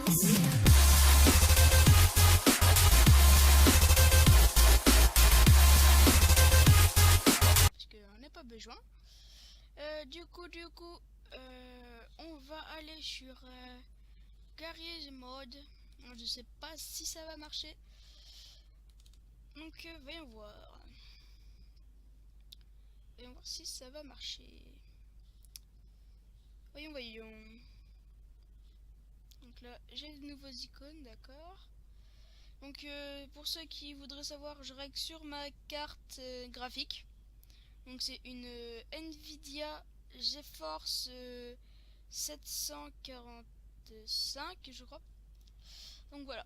Parce qu'on n'a pas besoin. Du coup, on va aller sur Garry's Mod. Je sais pas si ça va marcher. Donc voyons voir. Voyons voir si ça va marcher. Voyons. Donc là, j'ai de nouveaux icônes, d'accord. Donc pour ceux qui voudraient savoir, je règle sur ma carte graphique. Donc c'est une Nvidia GeForce 745, je crois. Donc voilà.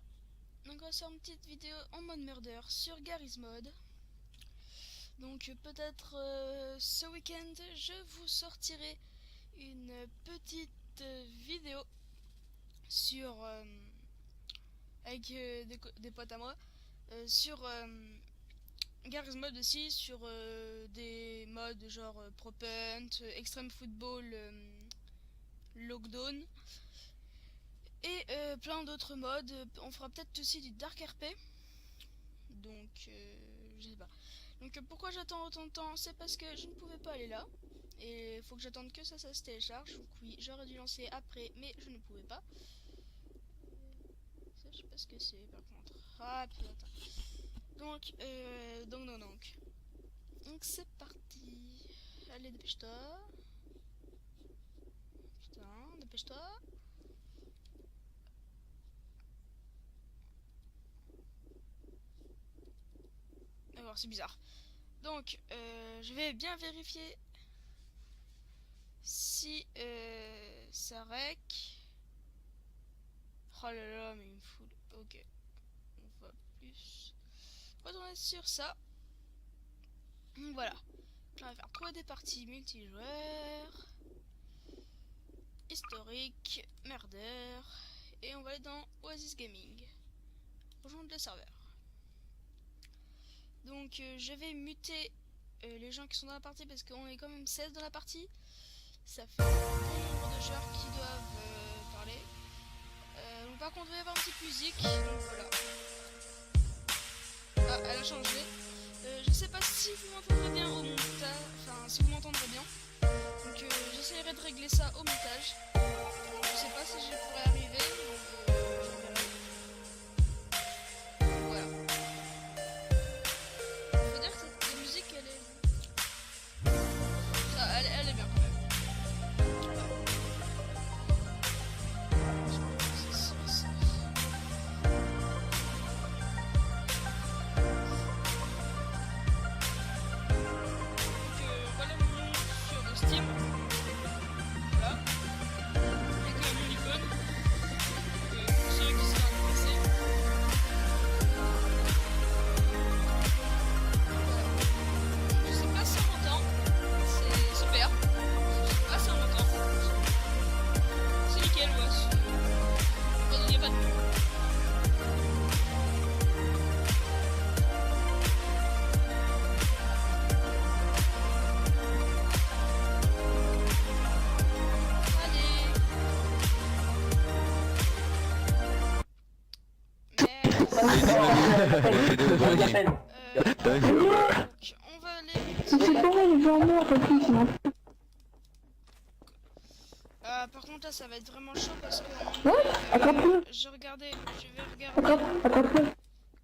Donc on va faire une petite vidéo en mode murder sur Garry's Mod. Donc peut-être ce week-end, je vous sortirai une petite vidéo sur avec des potes à moi sur Garry's Mod aussi, sur des modes genre ProPunt, Extreme Football, Lockdown et plein d'autres modes. On fera peut-être aussi du Dark RP. Donc je sais pas. Donc pourquoi j'attends autant de temps? C'est parce que je ne pouvais pas aller là. Et il faut que j'attende que ça se télécharge. Donc oui, j'aurais dû lancer après, mais je ne pouvais pas. Ça, je sais pas ce que c'est par contre. Ah putain. Donc, Donc c'est parti. Allez, dépêche-toi. Putain, dépêche-toi. D'accord, c'est bizarre. Donc, je vais bien vérifier si ça rec. Oh là là, mais il me fout. Ok, on va plus retourner sur ça. Donc voilà. On va faire trouver des parties multijoueurs, historique, murder, et on va aller dans Oasis Gaming. Rejoindre le serveur. Donc je vais muter les gens qui sont dans la partie parce qu'on est quand même 16 dans la partie. Ça fait un bon nombre de joueurs qui doivent parler. Donc par contre il va y avoir une petite musique. Donc voilà. Ah, elle a changé. Je sais pas si vous m'entendrez bien au montage. Enfin si vous m'entendrez bien. Donc j'essaierai de régler ça au montage. Je sais pas si je pourrais arriver. Voilà. Faut dire que cette musique elle est. Ça, elle est bien quand même. Voilà mon nom sur Steam. Voilà. Et que mon icône. Pour ceux qui seraient intéressés. Je sais pas si on m'entend. C'est super. Je sais pas si on m'entend. C'est nickel, ouais. Il n'y a pas de. On va aller. Par contre là ça va être vraiment chaud parce que je vais regarder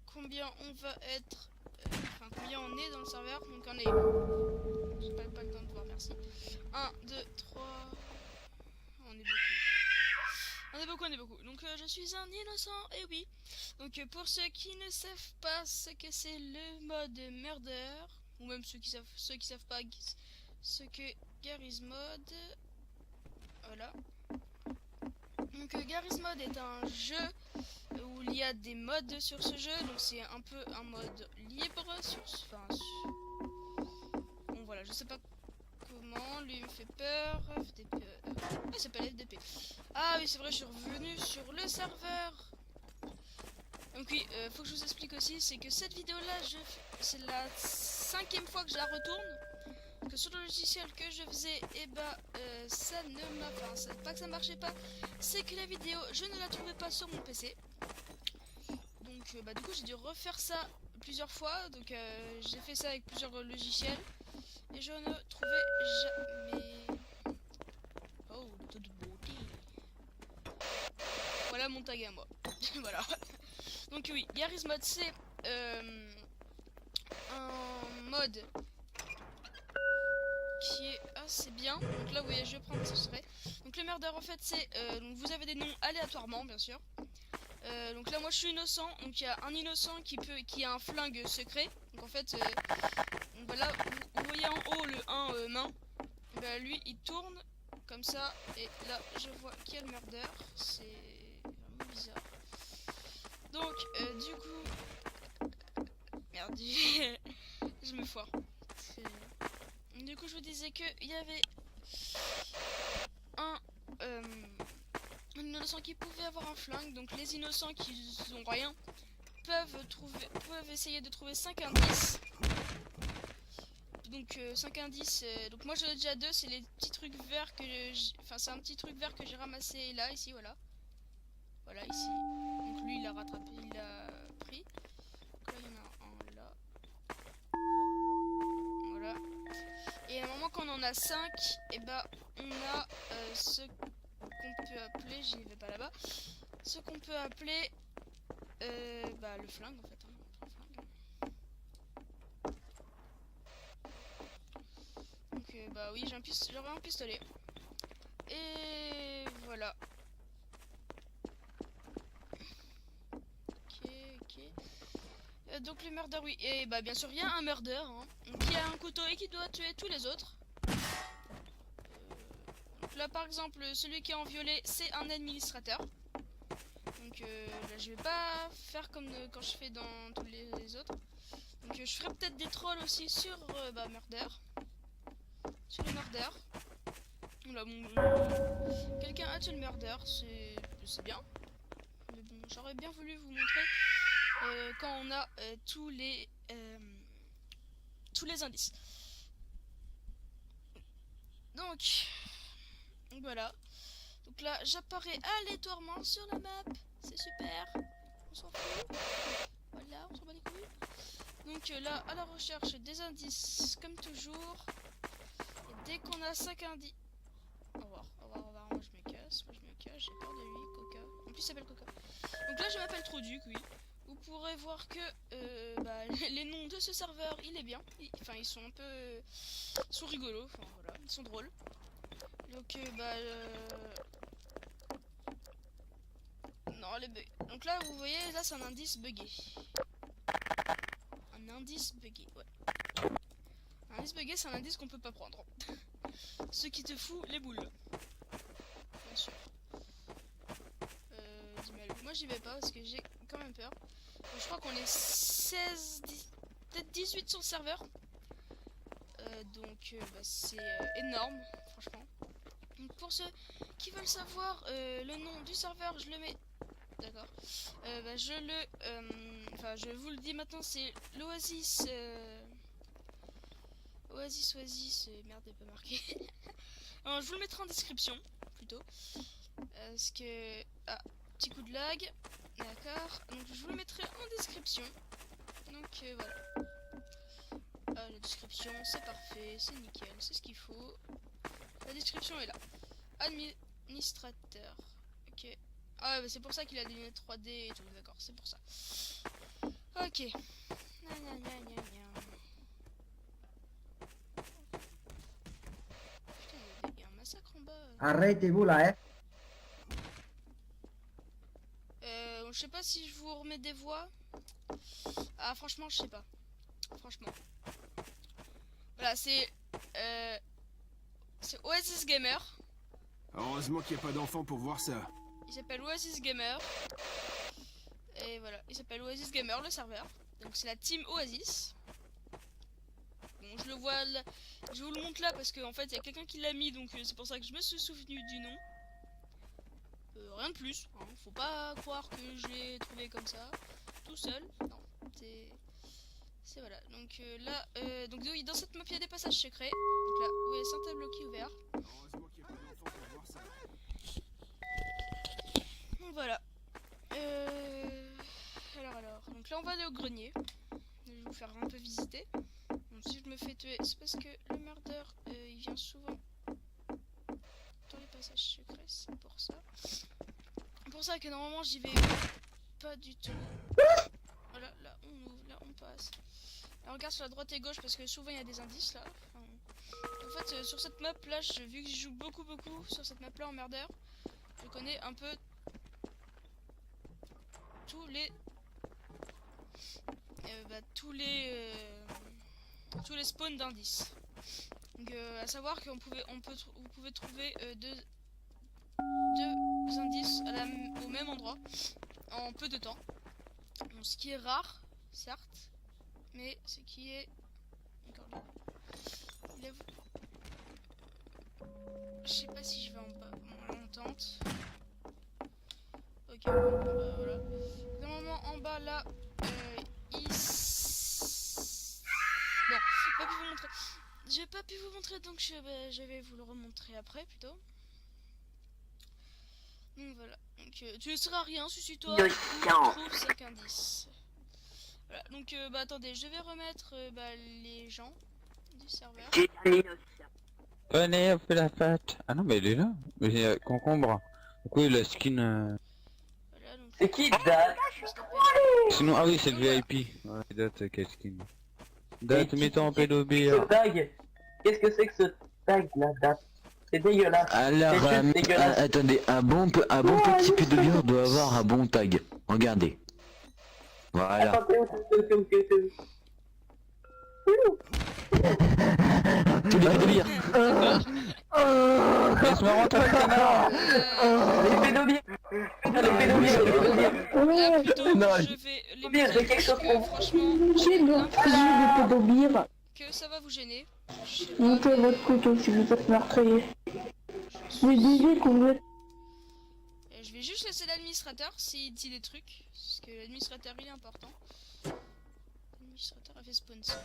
combien on va être, enfin combien on est dans le serveur. Donc on est, j'ai pas le temps de voir, merci. 1, 2, 3, on est beaucoup. Donc je suis un innocent, et oui. Donc pour ceux qui ne savent pas ce que c'est le mode murder, ou même ceux qui savent pas ce que Garry's Mod, voilà. Donc Garry's Mod est un jeu où il y a des modes sur ce jeu, donc c'est un peu un mode libre sur, bon voilà, je sais pas comment, lui me fait peur. FDP, c'est pas l'FDP. Ah oui, c'est vrai, je suis revenu sur le serveur. Donc oui, faut que je vous explique aussi, c'est que cette vidéo là, c'est la 5e fois que je la retourne. que sur le logiciel que je faisais, et bah ça ne m'a pas, c'est pas que ça marchait pas, c'est que la vidéo je ne la trouvais pas sur mon PC. Donc bah du coup j'ai dû refaire ça plusieurs fois, donc j'ai fait ça avec plusieurs logiciels et je ne trouvais jamais. Oh, le taux de beauté. Voilà mon tag à moi. Voilà. Donc oui, Garry's Mod c'est un mode qui est assez bien. Donc là vous voyez je vais prendre ce serait. Donc le murder en fait c'est donc vous avez des noms aléatoirement bien sûr. Donc là moi je suis innocent, donc il y a un innocent qui a un flingue secret. Donc en fait donc voilà, vous voyez en haut le 1 main. Bah, lui il tourne comme ça et là je vois qu'il y a le murder. C'est vraiment bizarre. Donc du coup merde je me foire. Du coup je vous disais que il y avait un innocent qui pouvait avoir un flingue. Donc les innocents qui ont rien peuvent essayer de trouver 5 indices. Donc 5 indices, donc moi j'en ai déjà 2, c'est les petits trucs verts que c'est un petit truc vert que j'ai ramassé là, ici, voilà. Voilà, ici. Donc lui il l'a rattrapé, il l'a pris. Donc là il y en a un là. Voilà. Et à un moment quand on en a 5, et bah on a ce qu'on peut appeler, j'y vais pas là-bas, ce qu'on peut appeler bah le flingue en fait. Donc bah oui, j'aurais un pistolet. Et voilà. Ok. Donc le murder, oui. Et bah bien sûr, il y a un murder hein, qui a un couteau et qui doit tuer tous les autres. Donc là par exemple, celui qui est en violet, c'est un administrateur. Donc là je vais pas faire comme quand je fais dans tous les autres. Donc je ferai peut-être des trolls aussi sur murder. Sur les murders. Là, bon, quelqu'un a tué le murder, c'est bien. Mais bon, j'aurais bien voulu vous montrer quand on a tous les indices. Donc voilà. Donc là, j'apparais aléatoirement sur la map. C'est super. On s'en fout. Voilà, on s'en bat les couilles. Donc là, à la recherche des indices, comme toujours. Et dès qu'on a 5 indices... Au revoir, au revoir, au revoir. Moi je me casse, j'ai peur de lui, Coca. En plus il s'appelle Coca. Donc là je m'appelle Trouduc, oui. Vous pourrez voir que les noms de ce serveur, il est bien. Enfin ils sont un peu... Ils sont rigolos, enfin voilà, ils sont drôles. Donc non, les bugs. Donc là vous voyez, là c'est un indice buggé. Un indice buggé, ouais. Un indice buggé c'est un indice qu'on peut pas prendre. Ce qui te fout les boules. Bien sûr. Moi j'y vais pas parce que j'ai quand même peur. Donc, je crois qu'on est 16, peut-être 18 sur le serveur. Donc c'est énorme, franchement. Donc pour ceux qui veulent savoir le nom du serveur, je le mets. D'accord. Je vous le dis maintenant, c'est l'Oasis. Oasis. Merde, il n'est pas marqué. Alors, je vous le mettrai en description plutôt. Parce que. Ah, petit coup de lag. D'accord. Donc je vous le mettrai en description. Donc voilà. Ah, la description, c'est parfait, c'est nickel, c'est ce qu'il faut. La description est là. Administrateur. Ok. Ah, bah, c'est pour ça qu'il a des lunettes 3D et tout, d'accord, c'est pour ça. Ok. Putain, il y a un massacre en bas. Arrêtez-vous là, hein. Je sais pas si je vous remets des voix. Ah, franchement, je sais pas. Franchement. Voilà, c'est Oasis Gamer. Heureusement qu'il n'y a pas d'enfant pour voir ça. Il s'appelle Oasis Gamer. Et voilà, il s'appelle Oasis Gamer, le serveur. Donc c'est la team Oasis. Bon, je le vois là. Je vous le montre là parce qu'en fait, il y a quelqu'un qui l'a mis. Donc c'est pour ça que je me suis souvenu du nom. Rien de plus. Hein. Faut pas croire que je l'ai trouvé comme ça. Tout seul. Non, C'est voilà. Donc là, donc oui, dans cette map il y a des passages secrets. Donc là, où il y a un tableau qui est ouvert. Heureusement qu'il n'y a pas d'enfant pour voir ça. Donc voilà. Alors. Donc là on va aller au grenier. Je vais vous faire un peu visiter. Donc si je me fais tuer, c'est parce que le murder il vient souvent dans les passages secrets, c'est pour ça. C'est pour ça que normalement j'y vais pas du tout. Voilà, là on ouvre, là on passe. Là, on regarde sur la droite et gauche parce que souvent il y a des indices là. Enfin, en fait sur cette map là, vu que je joue beaucoup sur cette map là en murder, je connais un peu tous les tous les spawns d'indices. Donc à savoir qu'on vous pouvez trouver deux indices au même endroit en peu de temps. Donc, ce qui est rare, certes, mais ce qui est encore là. Je sais pas si je vais en bas. Bon, là, on tente. Ok, bon, bah, voilà. Normalement en bas là, bon, j'ai pas pu vous montrer, donc je vais vous le remontrer après plutôt. Donc voilà, donc tu ne seras rien, suis-toi, on trouve 5 indices. Voilà, donc bah attendez, je vais remettre les gens du serveur. Venez, on fait la fête. Ah non, mais il est là. Mais concombre. Pourquoi il a skin Voilà, donc C'est qui Date? Sinon, ah oui, c'est le VIP. Ouais, date, quel skin. Date, mets-toi en pédobile. Ce tag? Qu'est-ce que c'est que ce tag là, Date? C'est dégueulasse. Alors, C'est juste dégueulasse. attendez, un bon petit pédobire doit avoir un bon tag. Regardez. Voilà. Attendez, Tous les pédobires. Laisse-moi rentrer, connard. Les pédobiers. Les pédobiers. là plutôt, Non, je vais les j'ai montrer quelque parce chose que pour- franchement, J'ai le pédobire. que ça va vous gêner. Je sais pas, Montez mais votre couteau si vous êtes meurtrier. Mais disais qu'on veut. je vais juste laisser l'administrateur s'il dit des trucs, parce que l'administrateur il est important. L'administrateur a fait sponsor.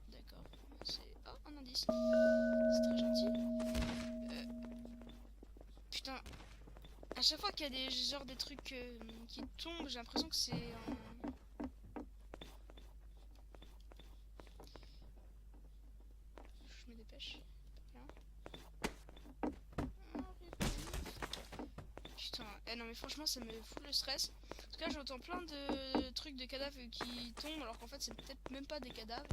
D'accord. C'est un indice. C'est très gentil. Putain. À chaque fois qu'il y a des trucs qui tombent, j'ai l'impression que c'est un... Je me dépêche. Putain, non mais franchement ça me fout le stress. En tout cas j'entends plein de trucs de cadavres qui tombent alors qu'en fait c'est peut-être même pas des cadavres.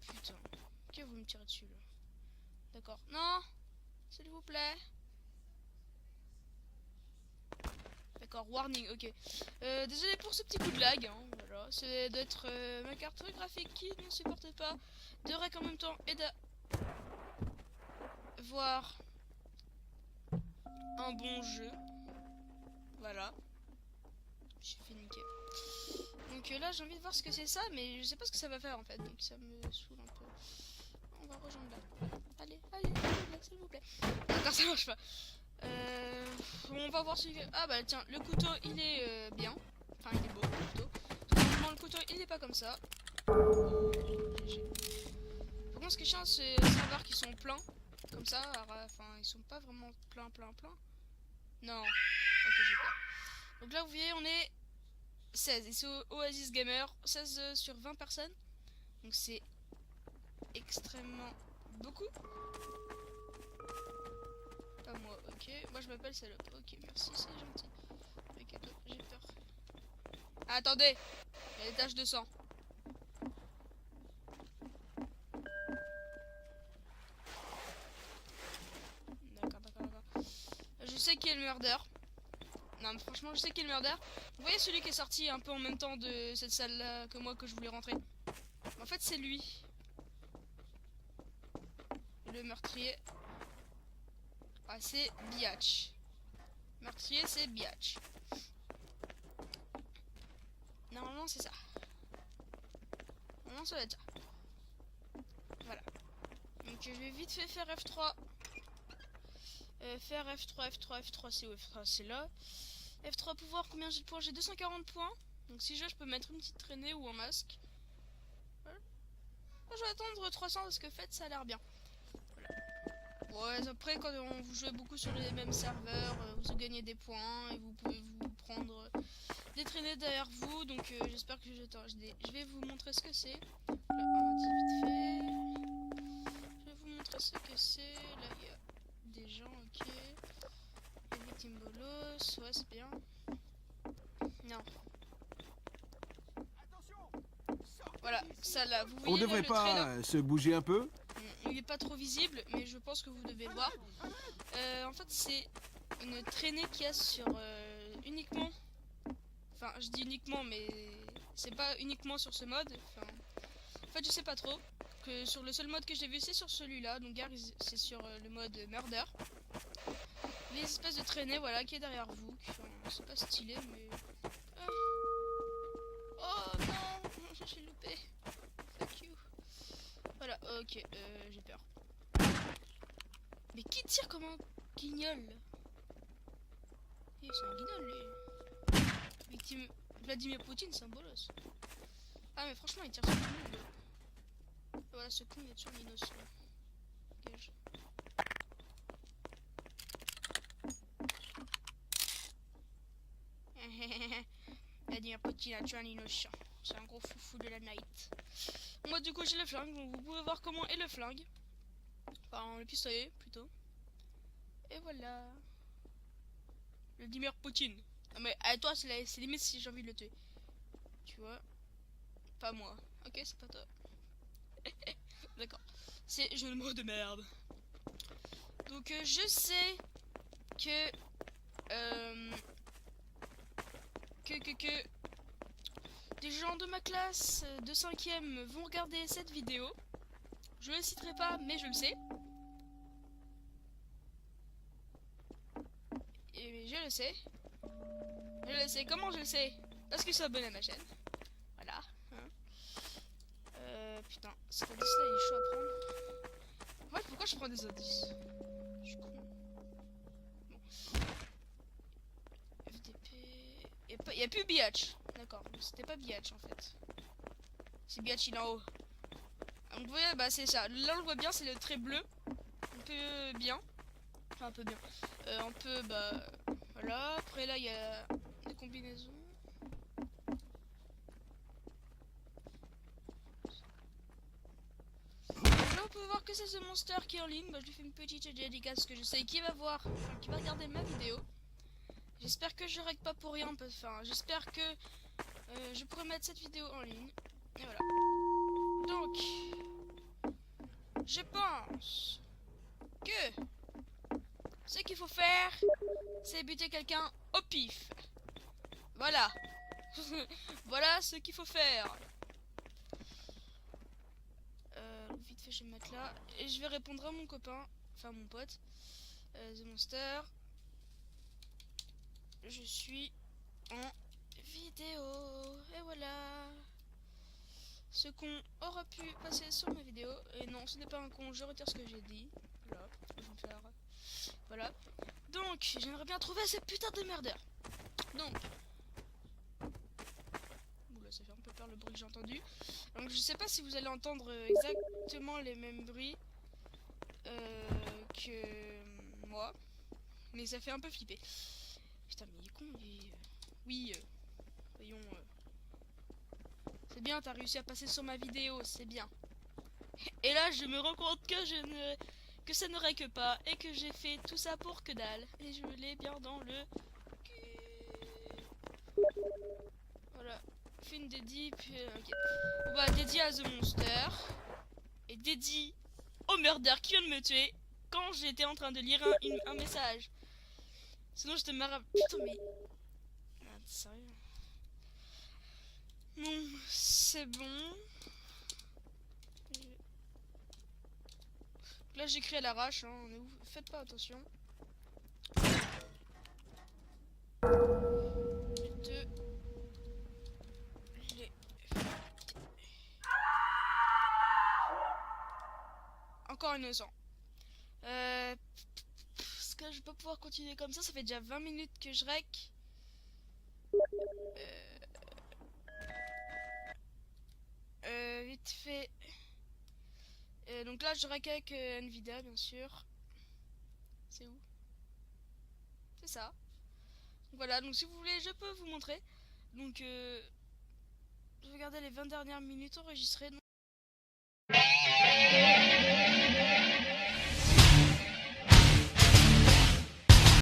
Putain, que vous me tirez dessus là. D'accord. Non, s'il vous plaît. D'accord, warning, ok. Désolé pour ce petit coup de lag, hein, voilà. C'est d'être ma carte graphique qui ne supporte pas de rec en même temps et d'avoir un bon jeu. Voilà. Je suis fait niquer. Donc là j'ai envie de voir ce que c'est ça, mais je sais pas ce que ça va faire en fait, donc ça me saoule un peu. On va rejoindre là. Allez, s'il vous plaît. D'accord, ça marche pas. On va voir si... Ah bah tiens, le couteau il est bien. Enfin il est beau le couteau. Normalement le couteau il n'est pas comme ça. GG. Par contre ce qui est chiant c'est savoir qu'ils sont pleins. Comme ça, enfin ils sont pas vraiment pleins. Non. Ok j'ai peur. Donc là vous voyez on est 16 et c'est Oasis Gamer. 16 sur 20 personnes. Donc c'est extrêmement beaucoup. Pas moi, ok. Moi je m'appelle Salope. Ok, merci, c'est gentil. Ok, toi, j'ai peur. Ah, attendez, il y a des taches de sang. D'accord. Je sais qui est le murder. Non, mais franchement, je sais qui est le murder. Vous voyez celui qui est sorti un peu en même temps de cette salle-là que moi que je voulais rentrer. En fait, c'est lui. Le meurtrier. Ah, c'est Biatch. Meurtrier, c'est Biatch. Normalement, c'est ça. Normalement, ça va être ça. Voilà. Donc, je vais vite fait faire F3. Faire F3, c'est où? F3, c'est là. F3, pouvoir, combien j'ai de points? J'ai 240 points. Donc, si je peux mettre une petite traînée ou un masque. Moi, je vais attendre 300 parce que fait ça a l'air bien. Voilà. Ouais, après quand vous jouez beaucoup sur les mêmes serveurs, vous gagnez des points et vous pouvez vous prendre des traînées derrière vous. Donc j'espère que je vais vous montrer ce que c'est. Là, on dit vite fait. Je vais vous montrer ce que c'est. Là il y a des gens, ok. Il y a des Timbolos, ouais c'est bien. Non. Voilà, ça là, vous voyez On devrait le traîneau. pas se bouger un peu? Il est pas trop visible, mais je pense que vous devez le voir. En fait, c'est une traînée qu'il y a sur uniquement. Enfin, je dis uniquement, mais c'est pas uniquement sur ce mode. Enfin, en fait, je sais pas trop. Que sur le seul mode que j'ai vu, c'est sur celui-là. Donc, c'est sur le mode Murder. Les espèces de traînées, voilà, qui est derrière vous. Enfin, c'est pas stylé, mais. Oh non, j'ai loupé. Fuck you. Voilà, ok, j'ai peur. Mais qui tire comme un guignol? C'est un guignol, lui. Victime Vladimir Poutine, c'est un bolos. Ah, mais franchement, il tire sur tout le monde. Voilà, ce con, il est sur l'innocent. Gage. Vladimir Poutine a tué un innocent. C'est un gros foufou de la night. Moi, du coup, j'ai le flingue, donc vous pouvez voir comment est le flingue. Enfin, le pistolet, plutôt. Et voilà. Vladimir Poutine. Non mais, toi, c'est limite si j'ai envie de le tuer. Tu vois. Pas moi. Ok, c'est pas toi. D'accord. C'est jeu de mots de merde. Donc, je sais que... que des gens de ma classe de 5ème vont regarder cette vidéo. Je ne les citerai pas, mais je le sais. Et je le sais. Je le sais. Comment je le sais? Parce qu'ils sont abonnés à ma chaîne. Voilà. Hein. Putain, cet indice là il est chaud à prendre. Ouais, pourquoi je prends des indices? Je suis con. Bon. FDP. Il n'y a plus Biatch. D'accord, c'était pas Biatch en fait. C'est Biatch, il est en haut. Donc vous voyez, bah c'est ça. Là on le voit bien, c'est le trait bleu. Un peu bien. Enfin un peu bien. Un peu, bah... Voilà. Après là, il y a des combinaisons. Là on peut voir que c'est ce monster qui est en ligne. Bah je lui fais une petite dédicace parce que je sais qui va voir, enfin, qui va regarder ma vidéo. J'espère que je règle pas pour rien. Enfin, j'espère que je pourrai mettre cette vidéo en ligne. Et voilà. Donc, je pense que ce qu'il faut faire, c'est buter quelqu'un au pif. Voilà. Voilà ce qu'il faut faire. Vite fait, je vais me mettre là. Et je vais répondre à mon copain, enfin mon pote, The Monster. Je suis en vidéo. Et voilà. Ce con aura pu passer sur ma vidéo. Et non, ce n'est pas un con, je retire ce que j'ai dit. Voilà, je vais faire. Voilà. Donc, j'aimerais bien trouver ces putains de merdeurs. Donc. Oula, ça fait un peu peur le bruit que j'ai entendu. Donc, je sais pas si vous allez entendre exactement les mêmes bruits que moi. Mais ça fait un peu flipper. Putain, mais il est con, lui. Oui, voyons. C'est bien, t'as réussi à passer sur ma vidéo, c'est bien. Et là, je me rends compte que ça ne règle pas et que j'ai fait tout ça pour que dalle. Et je l'ai bien dans le cul. Voilà. Fais une dédie, puis ok. Bon bah, dédié à The Monster. Et dédié au murder qui vient de me tuer quand j'étais en train de lire un message. Sinon, je te marre. Putain, mais. Merde, sérieux. Bon, c'est bon. Là j'écris à l'arrache, hein. Faites pas attention. Encore innocent. Parce que je vais pas pouvoir continuer comme ça fait déjà 20 minutes que je rec. Vite fait. Et donc là, je rack avec Nvidia, bien sûr. C'est où? C'est ça. Donc voilà, donc si vous voulez, je peux vous montrer. Donc, je vais regarder les 20 dernières minutes enregistrées.